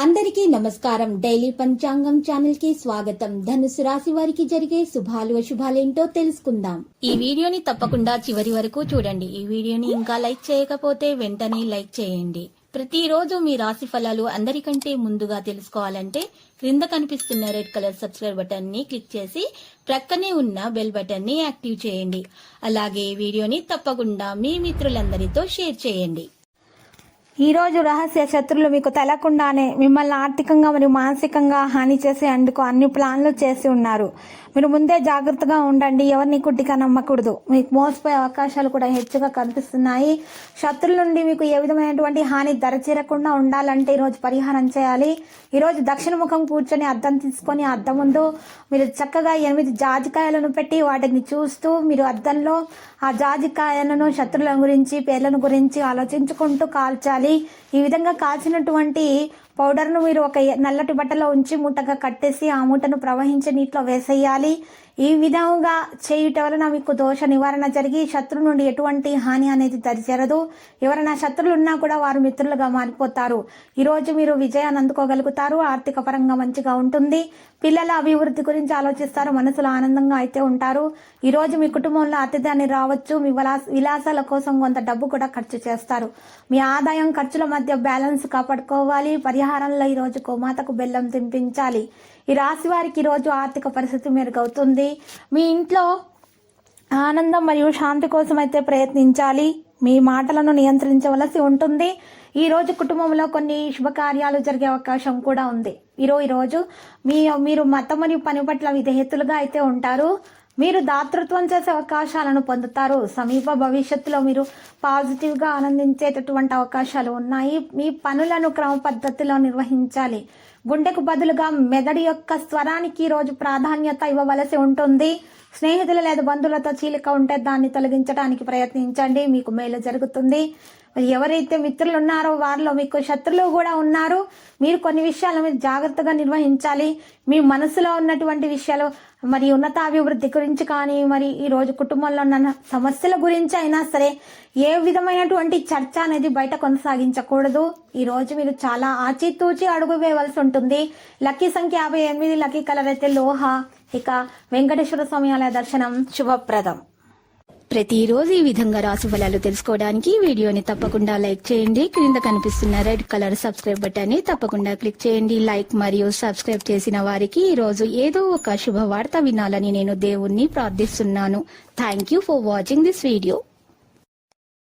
అందరికీ నమస్కారం. డైలీ పంచాంగం ఛానల్ కి స్వాగతం. ధనుసు రాశి వారికి జరిగే శుభాలు అశుభాలేంటో తెలుసుకుందాం. ఈ వీడియోని తప్పకుండా చివరి వరకు చూడండి. ఈ వీడియోని ఇంకా లైక్ చేయకపోతే వెంటనే లైక్ చేయండి. ప్రతిరోజు మీ రాశి ఫలాలు అందరికంటే ముందుగా తెలుసుకోవాలంటే క్రింద కనిపిస్తున్న రెడ్ కలర్ సబ్స్క్రైబ్ బటన్ ని క్లిక్ చేసి ప్రక్కనే ఉన్న బెల్ బటన్ ని యాక్టివ్ చేయండి. అలాగే వీడియోని తప్పకుండా మీ మిత్రులందరితో షేర్ చేయండి. ఈ రోజు రహస్య శత్రులు మీకు తెలకుండానే మిమ్మల్ని ఆర్థికంగా మరియు మానసికంగా హాని చేసేందుకు అన్ని ప్లాన్లు చేసి ఉన్నారు. మీరు ముందే జాగ్రత్తగా ఉండండి. ఎవరిని గుడ్డిగా నమ్మకూడదు. మీకు మోసపోయే అవకాశాలు కూడా హెచ్చుగా కనిపిస్తున్నాయి. శత్రుల నుండి మీకు ఏ విధమైనటువంటి హాని దరచేరకుండా ఉండాలంటే ఈరోజు పరిహారం చేయాలి. ఈరోజు దక్షిణ ముఖం కూర్చొని అద్దం తీసుకొని అద్దం ముందు మీరు చక్కగా 8 జాజికాయలను పెట్టి వాటిని చూస్తూ మీరు అద్దంలో ఆ జాజికాయలను శత్రుల గురించి పేర్లను గురించి ఆలోచించుకుంటూ కాల్చాలి. ఈ విధంగా కాల్చినటువంటి పౌడర్ను మీరు ఒక నల్లటి బట్టలో ఉంచి మూటగా కట్టేసి ఆ మూటను ప్రవహించే నీటిలో వేసేయాలి. ఈ విధంగా చేయుట వలన మీకు దోష నివారణ జరిగి శత్రు నుండి ఎటువంటి హాని అనేది దరిచేరదు. ఎవరైనా శత్రులు ఉన్నా కూడా వారు మిత్రులుగా మారిపోతారు. ఈరోజు మీరు విజయాన్ని అందుకోగలుగుతారు. ఆర్థిక పరంగా మంచిగా ఉంటుంది. పిల్లల అభివృద్ధి గురించి ఆలోచిస్తారు. మనసులో ఆనందంగా అయితే ఉంటారు. ఈరోజు మీ కుటుంబంలో అతిథి రావచ్చు. మీ విలాసాల కోసం కొంత డబ్బు కూడా ఖర్చు చేస్తారు. మీ ఆదాయం ఖర్చుల మధ్య బ్యాలెన్స్ కాపాడుకోవాలి. పరిహారంలో ఈరోజు గోమాతకు బెల్లం తినిపించాలి. ఈ రాశి వారికి ఈరోజు ఆర్థిక పరిస్థితి మెరుగవుతుంది. మీ ఇంట్లో ఆనందం మరియు శాంతి కోసం అయితే ప్రయత్నించాలి. మీ మాటలను నియంత్రించవలసి ఉంటుంది. ఈ రోజు కుటుంబంలో కొన్ని శుభకార్యాలు జరిగే అవకాశం కూడా ఉంది. ఈరోజు మీరు మతం మరియు పని పట్ల విధేయతులుగా అయితే ఉంటారు. మీరు దాతృత్వం చేసే అవకాశాలను పొందుతారు. సమీప భవిష్యత్తులో మీరు పాజిటివ్గా ఆనందించేటటువంటి అవకాశాలు ఉన్నాయి. మీ పనులను క్రమ పద్ధతిలో నిర్వహించాలి. గుండెకు బదులుగా మెదడు యొక్క స్వరానికి రోజు ప్రాధాన్యత ఇవ్వవలసి ఉంటుంది. స్నేహితులు లేదా బంధువులతో చీలిక ఉంటే దాన్ని తొలగించడానికి ప్రయత్నించండి. మీకు మేలు జరుగుతుంది. ఎవరైతే మిత్రులు ఉన్నారో వారిలో మీకు శత్రులు కూడా ఉన్నారు. మీరు కొన్ని విషయాలు మీరు జాగ్రత్తగా నిర్వహించాలి. మీ మనసులో ఉన్నటువంటి విషయాలు మరి ఉన్నతాభివృద్ధి గురించి కానీ మరి ఈ రోజు కుటుంబంలో ఉన్న సమస్యల గురించి అయినా సరే ఏ విధమైనటువంటి చర్చ అనేది బయట కొనసాగించకూడదు. ఈ రోజు మీరు చాలా ఆచితూచి అడుగు వేయవలసి ఉంటుంది. లక్కీ సంఖ్య 58, లక్కీ కలర్ అయితే లోహ. ఇక వెంకటేశ్వర స్వామి ఆలయ దర్శనం శుభప్రదం. ప్రతిరోజు ఈ విధంగా రాశి ఫలాలు తెలుసుకోవడానికి వీడియోని తప్పకుండా లైక్ చేయండి. క్రింద కనిపిస్తున్న రెడ్ కలర్ సబ్స్క్రైబ్ బటన్ ని తప్పకుండా క్లిక్ చేయండి. లైక్ మరియు సబ్స్క్రైబ్ చేసిన వారికి ఈ రోజు ఏదో ఒక శుభవార్త వినాలని నేను దేవుణ్ణి ప్రార్థిస్తున్నాను. Thank you for watching this video.